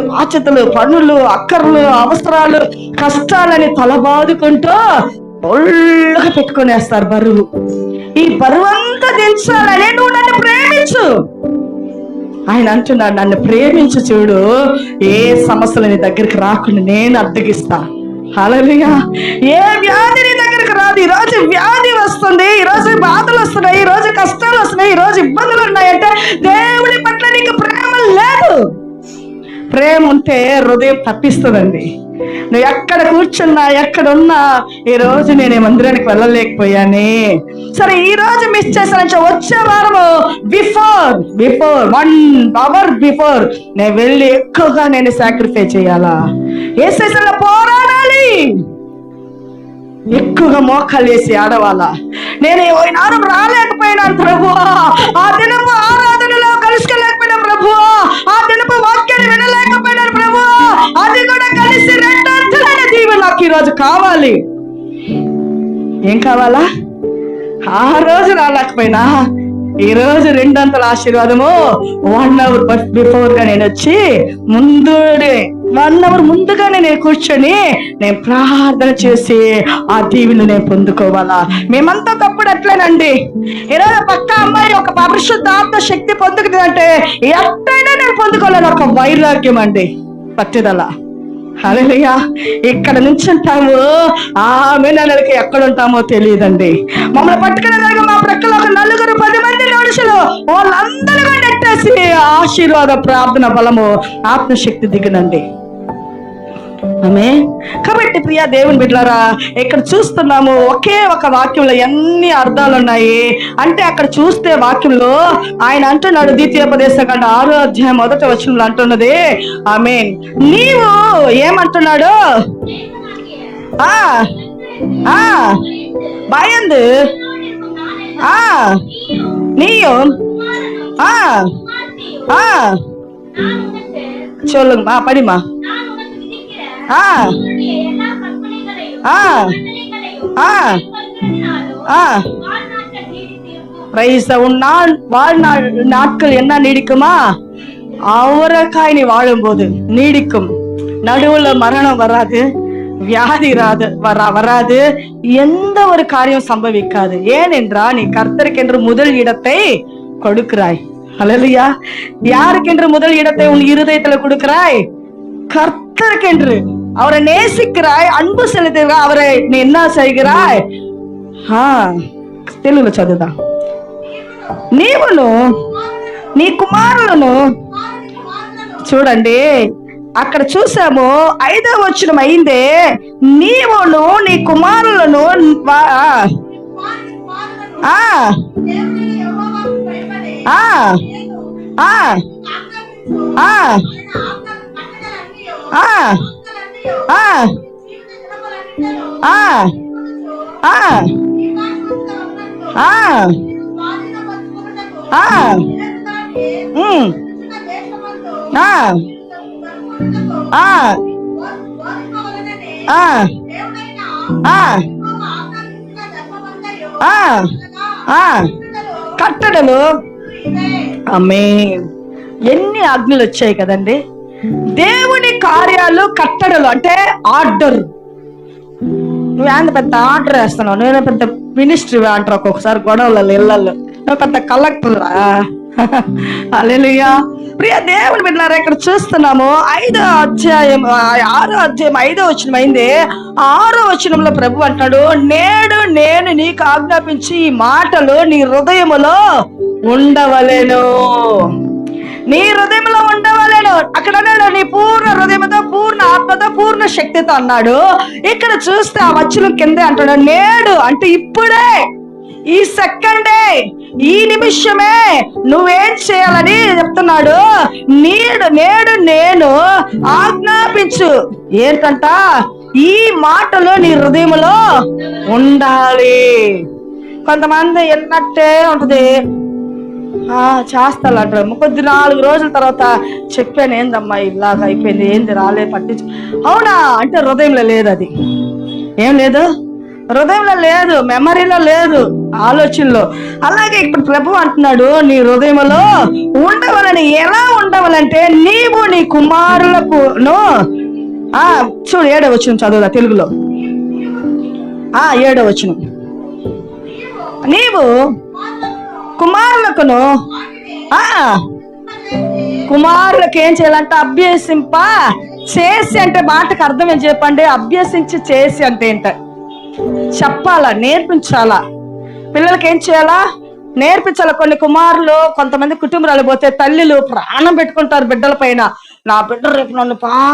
బాధ్యతలు, పనులు, అక్కర్లు, అవసరాలు, కష్టాలని తలబాదుకుంటూ ఒళ్ళుగా పెట్టుకునేస్తారు బరువు. ఈ బరువు అంతా దించాలని నువ్వు నన్ను ప్రేమించు. ఆయన అంటున్నాడు, నన్ను ప్రేమించు చూడు, ఏ సమస్యలు నీ దగ్గరికి రాకుండా నేను అడ్డగిస్తా. హల్లెలూయా. ఏ వ్యాధి నీ దగ్గరికి రాదు. ఈరోజు వ్యాధి వస్తుంది, ఈరోజు బాధలు వస్తున్నాయి, ఈరోజు కష్టాలు వస్తున్నాయి, ఈరోజు ఇబ్బందులు ఉన్నాయంటే దేవుడి పట్ల నీకు ప్రేమ లేదు. ప్రేమ ఉంటే హృదయం తప్పిస్తుందండి. నువ్వు ఎక్కడ కూర్చున్నా, ఎక్కడున్నా, ఈ రోజు నేను ఈ మందిరానికి వెళ్ళలేకపోయానే, సరే ఈ రోజు మిస్ చేశానంటే వచ్చే వారము బిఫోర్ 1 hour బిఫోర్ నేను వెళ్ళి ఎక్కువగా నేను సాక్రిఫై చేయాలా, యేసులో పోరాడాలి, ఎక్కువగా మోకాలు వేసి ఆడవాళ్ళ. నేను ఈనాడు రాలేకపోయినాను ప్రభువా, ఆ దినము ఆరాధనలో కలుసుకోలేకపోయినా ప్రభువా, ఆ దినము వాక్యాన్ని వినలేకపోయినాను ప్రభువా, అది కూడా కలిసి రెండంతలైన దీవెన నాకు ఈరోజు కావాలి. ఏం కావాలా? ఆ రోజు రాలేకపోయినా ఈ రోజు రెండంతల ఆశీర్వాదము 1 hour బిఫోర్ గా నేను వచ్చి 1 hour ముందుగానే నేను కూర్చొని నేను ప్రార్థన చేసి ఆ దీవెని నేను పొందుకోవాలా. మేమంతా తప్పుడు ఎట్లేనండి. ఈరోజు పక్క అమ్మాయి ఒక పరిశుద్ధాత్మ శక్తి పొందుకుందంటే ఎట్టయినా నేను పొందుకోలేను. ఒక వైరాగ్యం అండి, పట్టుదల. హల్లెలూయా. ఇక్కడ నుంచి ఉంటాము, ఆమె నెలలకి ఎక్కడ ఉంటామో తెలియదండి. మమ్మల్ని పట్టుకునేదాకా మా ప్రక్కలో ఒక 4-10 మంది మనుషులు, వాళ్ళందరూ నెట్టేసి ఆశీర్వాద ప్రార్థన బలము ఆత్మశక్తి దిగునండి. ఆమె కాబట్టి ప్రియా దేవుని బిడ్డలారా, ఇక్కడ చూస్తున్నాము ఒకే ఒక వాక్యంలో ఎన్ని అర్థాలు ఉన్నాయి అంటే, అక్కడ చూస్తే వాక్యంలో ఆయన అంటున్నాడు, ద్వితీయోపదేశకాండ 6వ అధ్యాయం 1వ వచనంలో అంటున్నది, ఆమేన్, నీవు ఏమంటున్నాడు, భయందు నీయు சொல்லுங்கம்மா, படிமா. நாட்கள் என்ன நீடிக்குமா? அவரைக்காய் வாழும்போது நீடிக்கும். நடுவுல மரணம் வராது, வியாதி வராது, எந்த ஒரு காரியம் சம்பவிக்காது. ஏனென்றால் நீ கர்த்தருக்கென்று முதல் இடத்தை கொடுக்கிறாய். ஹல்லேலூயா. யாருக்கென்று முதல் இடத்தை உன் இருதயத்துல கொடுக்கிறாய்? கர்த்தருக்கென்று. அவரை நேசிக்கிறாய், அன்பு செலுத்துகிறாய், அவரை நீ என்ன செய்கிறாய்? తెలుగులో చదువుదా. నీవును నీ కుమారులను, చూడండి అక్కడ చూసాము 5వ వచనం అయిందే, నీవును నీ కుమారులను కట్టడలు. ఆమేన్. ఎన్ని ఆజ్ఞలు వచ్చాయి కదండి. దేవుని కార్యాలు కట్టడలు అంటే ఆర్డర్. నువ్వేంత పెద్ద ఆర్డర్ వేస్తున్నావు, నేను పెద్ద మినిస్ట్రీ అంటారు ఒక్కొక్కసారి గొడవలలో ఇళ్లలో, నువ్వు పెద్ద కలెక్టర్. హల్లెలూయా. ప్రియ దేవుని బిడ్డలారా, ఇక్కడ చూస్తున్నాము 6వ అధ్యాయం 5వ వచనం అయింది. 6వ వచనంలో ప్రభు అంటాడు, నేడు నేను నీకు ఆజ్ఞాపించి ఈ మాటలు నీ హృదయములో ఉండవలెను. నీ హృదయంలో ఉండవలేను. అక్కడ అన్నాడు నీ పూర్ణ హృదయంతో, పూర్ణ ఆత్మతో, పూర్ణ శక్తితో అన్నాడు. ఇక్కడ చూస్తే ఆ వచనం కిందే అంటాడు, నేడు అంటే ఇప్పుడే, ఈ సెకండే, ఈ నిమిషమే నువ్వేం చేయాలని చెప్తున్నాడు. నేడు నేను ఆజ్ఞాపించు. ఏంటంట? ఈ మాటలు నీ హృదయంలో ఉండాలి. కొంతమంది ఎన్నట్టే ఉంటది, చేస్తాలంటారు. కొద్ది 4 రోజుల తర్వాత చెప్పాను, ఏందమ్మా ఇలాగ అయిపోయింది, ఏంది రాలే, పట్టించు. అవునా అంటే హృదయంలో లేదు. అది ఏం లేదు, హృదయంలో లేదు, మెమరీలో లేదు, ఆలోచనలో. అలాగే ఇప్పుడు ప్రభు అంటున్నాడు, నీ హృదయంలో ఉండవలని. ఎలా ఉండవాలంటే నీవు నీ కుమారులకును చూడు 7వ వచనం చదువుదా తెలుగులో. 7వ వచనం. నీవు కుమారులకును కుమారులకు ఏం చేయాలంటే అభ్యసింప చేసి. అంటే మాటకు అర్థం ఏం చెప్పండి? అభ్యసించి చేసి అంటే ఏంట? చెప్పాలా, నేర్పించాలా. పిల్లలకి ఏం చేయాలా? నేర్పించాలా. కొన్ని కుమారులు, కొంతమంది కుటుంబాలు పోతే తల్లిలు ప్రాణం పెట్టుకుంటారు బిడ్డల పైన. నా బిడ్డ రేపు నన్ను బాగా